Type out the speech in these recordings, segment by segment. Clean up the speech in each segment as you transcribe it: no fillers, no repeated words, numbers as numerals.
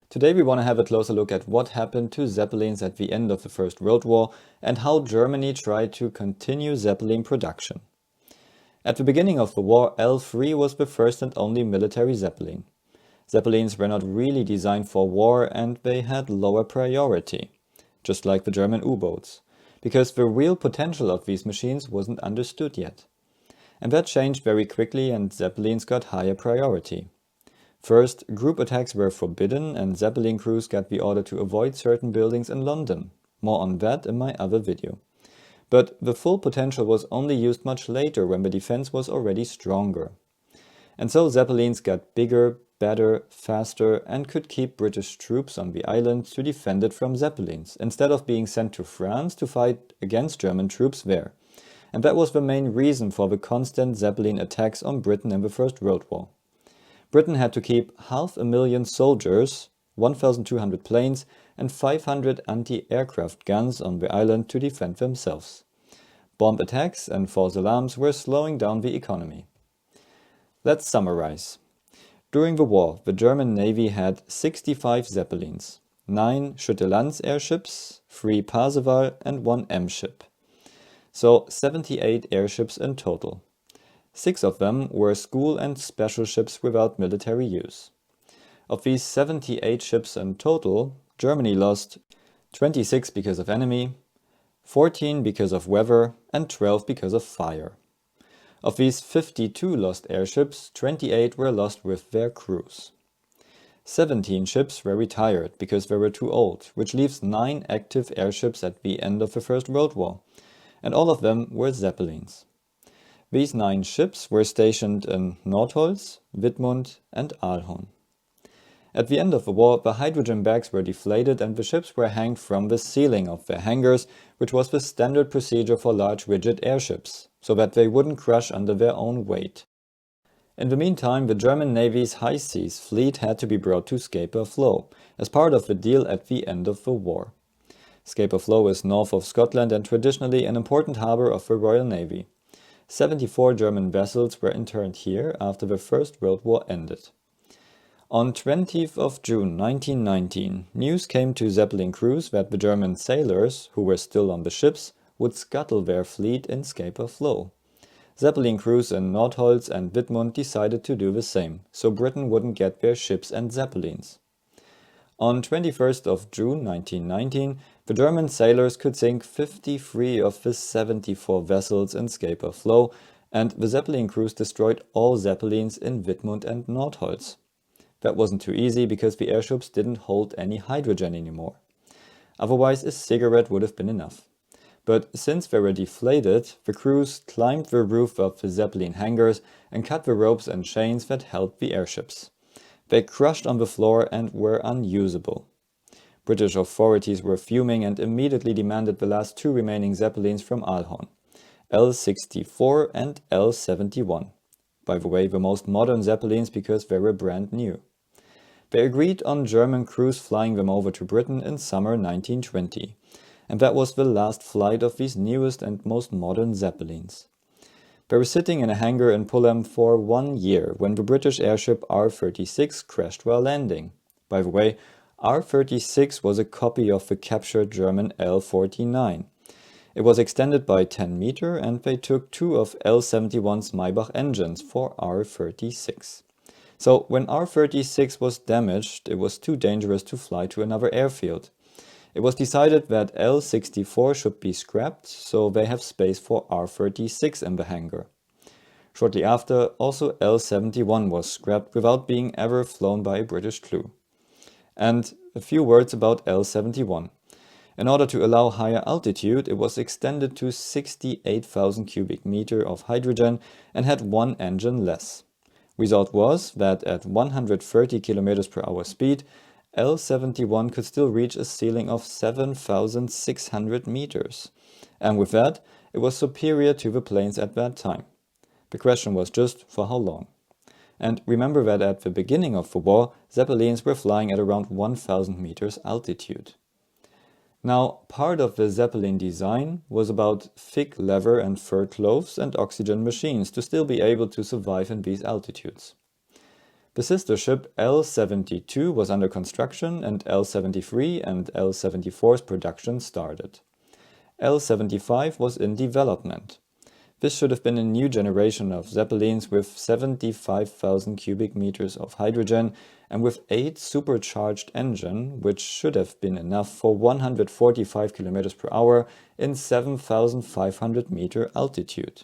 Today we want to have a closer look at what happened to Zeppelins at the end of the First World War and how Germany tried to continue Zeppelin production. At the beginning of the war, L-3 was the first and only military Zeppelin. Zeppelins were not really designed for war and they had lower priority, just like the German U-boats, because the real potential of these machines wasn't understood yet. And that changed very quickly and Zeppelins got higher priority. First, group attacks were forbidden and Zeppelin crews got the order to avoid certain buildings in London. More on that in my other video. But the full potential was only used much later when the defense was already stronger. And so Zeppelins got bigger, better, faster and could keep British troops on the island to defend it from Zeppelins, instead of being sent to France to fight against German troops there. And that was the main reason for the constant Zeppelin attacks on Britain in the First World War. Britain had to keep 500,000 soldiers, 1,200 planes and 500 anti-aircraft guns on the island to defend themselves. Bomb attacks and false alarms were slowing down the economy. Let's summarize. During the war, the German Navy had 65 Zeppelins, 9 Scuttling airships, 3 Parseval and 1 M-ship. So 78 airships in total. 6 of them were school and special ships without military use. Of these 78 ships in total, Germany lost 26 because of enemy, 14 because of weather and 12 because of fire. Of these 52 lost airships, 28 were lost with their crews. 17 ships were retired because they were too old, which leaves 9 active airships at the end of the First World War, and all of them were Zeppelins. These 9 ships were stationed in Nordholz, Wittmund and Aalhorn. At the end of the war, the hydrogen bags were deflated and the ships were hanged from the ceiling of their hangars, which was the standard procedure for large rigid airships, so that they wouldn't crush under their own weight. In the meantime, the German Navy's high seas fleet had to be brought to Scapa Flow, as part of the deal at the end of the war. Scapa Flow is north of Scotland and traditionally an important harbour of the Royal Navy. 74 German vessels were interned here after the First World War ended. On 20th of June 1919, news came to Zeppelin crews that the German sailors, who were still on the ships, would scuttle their fleet in Scapa Flow. Zeppelin crews in Nordholz and Wittmund decided to do the same, so Britain wouldn't get their ships and Zeppelins. On 21st of June 1919, the German sailors could sink 53 of the 74 vessels in Scapa Flow, and the Zeppelin crews destroyed all Zeppelins in Wittmund and Nordholz. That wasn't too easy because the airships didn't hold any hydrogen anymore. Otherwise, a cigarette would have been enough. But since they were deflated, the crews climbed the roof of the Zeppelin hangars and cut the ropes and chains that held the airships. They crushed on the floor and were unusable. British authorities were fuming and immediately demanded the last 2 remaining Zeppelins from Aalhorn, L-64 and L-71. By the way, the most modern Zeppelins because they were brand new. They agreed on German crews flying them over to Britain in summer 1920, and that was the last flight of these newest and most modern Zeppelins. They were sitting in a hangar in Fulham for 1 year when the British airship R-36 crashed while landing. By the way, R-36 was a copy of the captured German L-49. It was extended by 10 meters and they took 2 of L-71's Maybach engines for R-36. So when R-36 was damaged, it was too dangerous to fly to another airfield. It was decided that L-64 should be scrapped, so they have space for R-36 in the hangar. Shortly after, also L-71 was scrapped without being ever flown by a British crew. And a few words about L-71. In order to allow higher altitude, it was extended to 68,000 cubic meters of hydrogen and had 1 engine less. Result was that at 130 km per hour speed, L-71 could still reach a ceiling of 7,600 meters. And with that, it was superior to the planes at that time. The question was just for how long. And remember that at the beginning of the war, Zeppelins were flying at around 1,000 meters altitude. Now, part of the Zeppelin design was about thick leather and fur clothes and oxygen machines to still be able to survive in these altitudes. The sister ship L-72 was under construction and L-73 and L-74's production started. L-75 was in development. This should have been a new generation of Zeppelins with 75,000 cubic meters of hydrogen and with 8 supercharged engine, which should have been enough for 145 km per hour in 7,500 meter altitude.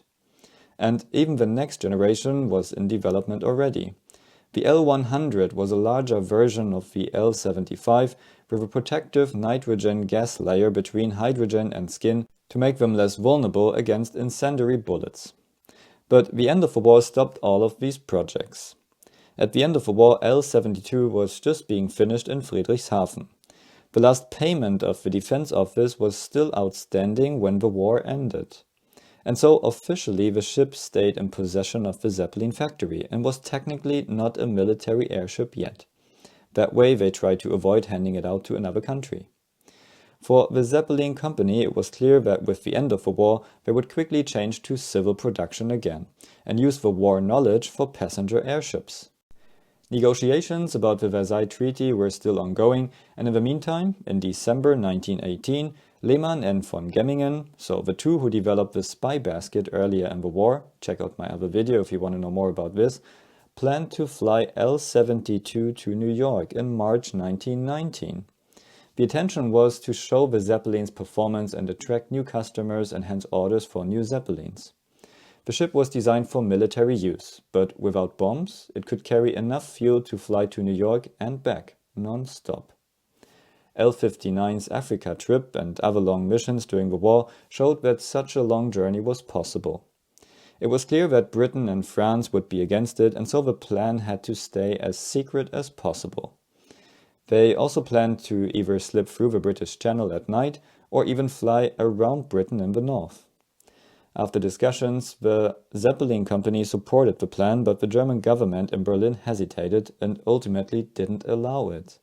And even the next generation was in development already. The L-100 was a larger version of the L-75 with a protective nitrogen gas layer between hydrogen and skin to make them less vulnerable against incendiary bullets. But the end of the war stopped all of these projects. At the end of the war, L-72 was just being finished in Friedrichshafen. The last payment of the Defense Office was still outstanding when the war ended. And so officially the ship stayed in possession of the Zeppelin factory and was technically not a military airship yet. That way they tried to avoid handing it out to another country. For the Zeppelin company, it was clear that with the end of the war, they would quickly change to civil production again and use the war knowledge for passenger airships. Negotiations about the Versailles Treaty were still ongoing, and in the meantime, in December 1918, Lehmann and von Gemmingen, so the two who developed the spy basket earlier in the war, check out my other video if you want to know more about this, planned to fly L-72 to New York in March 1919. The intention was to show the Zeppelin's performance and attract new customers and hence orders for new Zeppelins. The ship was designed for military use, but without bombs, it could carry enough fuel to fly to New York and back, non-stop. L-59's Africa trip and other long missions during the war showed that such a long journey was possible. It was clear that Britain and France would be against it, and so the plan had to stay as secret as possible. They also planned to either slip through the British Channel at night or even fly around Britain in the north. After discussions, the Zeppelin company supported the plan, but the German government in Berlin hesitated and ultimately didn't allow it.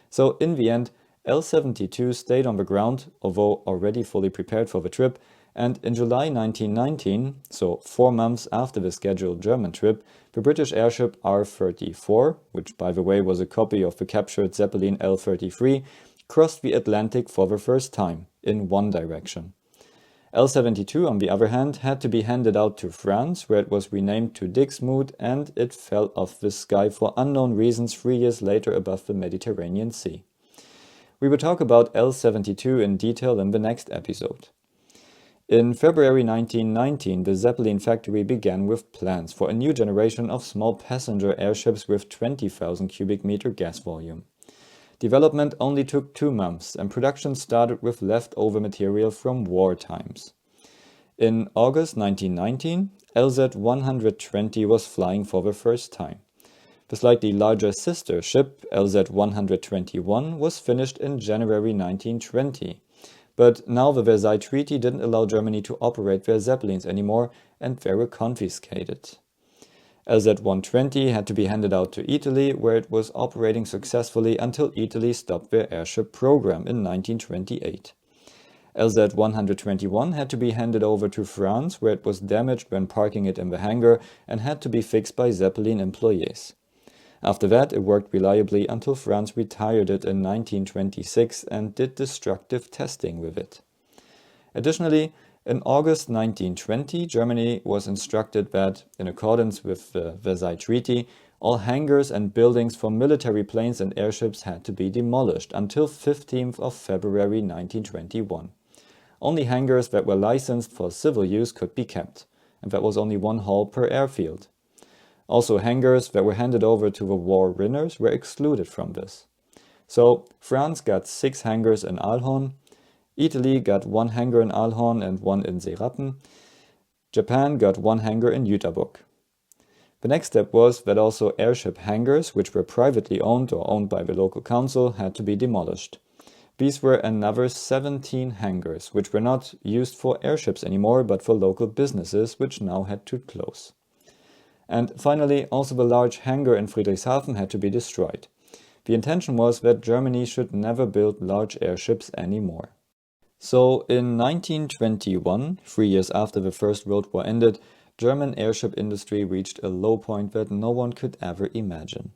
So in the end, L-72 stayed on the ground, although already fully prepared for the trip, and in July 1919, so 4 months after the scheduled German trip, the British airship R-34, which by the way was a copy of the captured Zeppelin L-33, crossed the Atlantic for the first time, in one direction. L-72, on the other hand, had to be handed out to France, where it was renamed to Dixmude, and it fell off the sky for unknown reasons 3 years later above the Mediterranean Sea. We will talk about L-72 in detail in the next episode. In February 1919, the Zeppelin factory began with plans for a new generation of small passenger airships with 20,000 cubic meter gas volume. Development only took 2 months, and production started with leftover material from war times. In August 1919, LZ-120 was flying for the first time. The slightly larger sister ship, LZ-121, was finished in January 1920. But now the Versailles Treaty didn't allow Germany to operate their Zeppelins anymore, and they were confiscated. LZ-120 had to be handed out to Italy, where it was operating successfully until Italy stopped their airship program in 1928. LZ-121 had to be handed over to France, where it was damaged when parking it in the hangar and had to be fixed by Zeppelin employees. After that, it worked reliably until France retired it in 1926 and did destructive testing with it. Additionally, in August 1920, Germany was instructed that, in accordance with the Versailles Treaty, all hangars and buildings for military planes and airships had to be demolished until 15th of February 1921. Only hangars that were licensed for civil use could be kept, and that was only 1 hall per airfield. Also, hangars that were handed over to the war winners were excluded from this. So, France got 6 hangars in Alhorn, Italy got 1 hangar in Alhorn and 1 in Seerappen, Japan got 1 hangar in Jüterbog. The next step was that also airship hangars, which were privately owned or owned by the local council, had to be demolished. These were another 17 hangars, which were not used for airships anymore, but for local businesses, which now had to close. And finally, also the large hangar in Friedrichshafen had to be destroyed. The intention was that Germany should never build large airships anymore. So in 1921, 3 years after the First World War ended, German airship industry reached a low point that no one could ever imagine.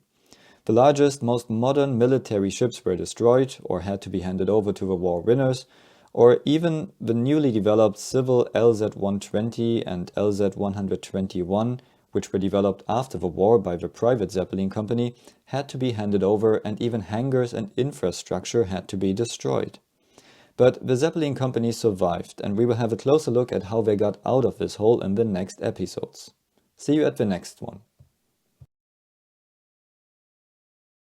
The largest, most modern military ships were destroyed or had to be handed over to the war winners, or even the newly developed civil LZ-120 and LZ-121, which were developed after the war by the private Zeppelin company, had to be handed over, and even hangars and infrastructure had to be destroyed. But the Zeppelin company survived, and we will have a closer look at how they got out of this hole in the next episodes. See you at the next one.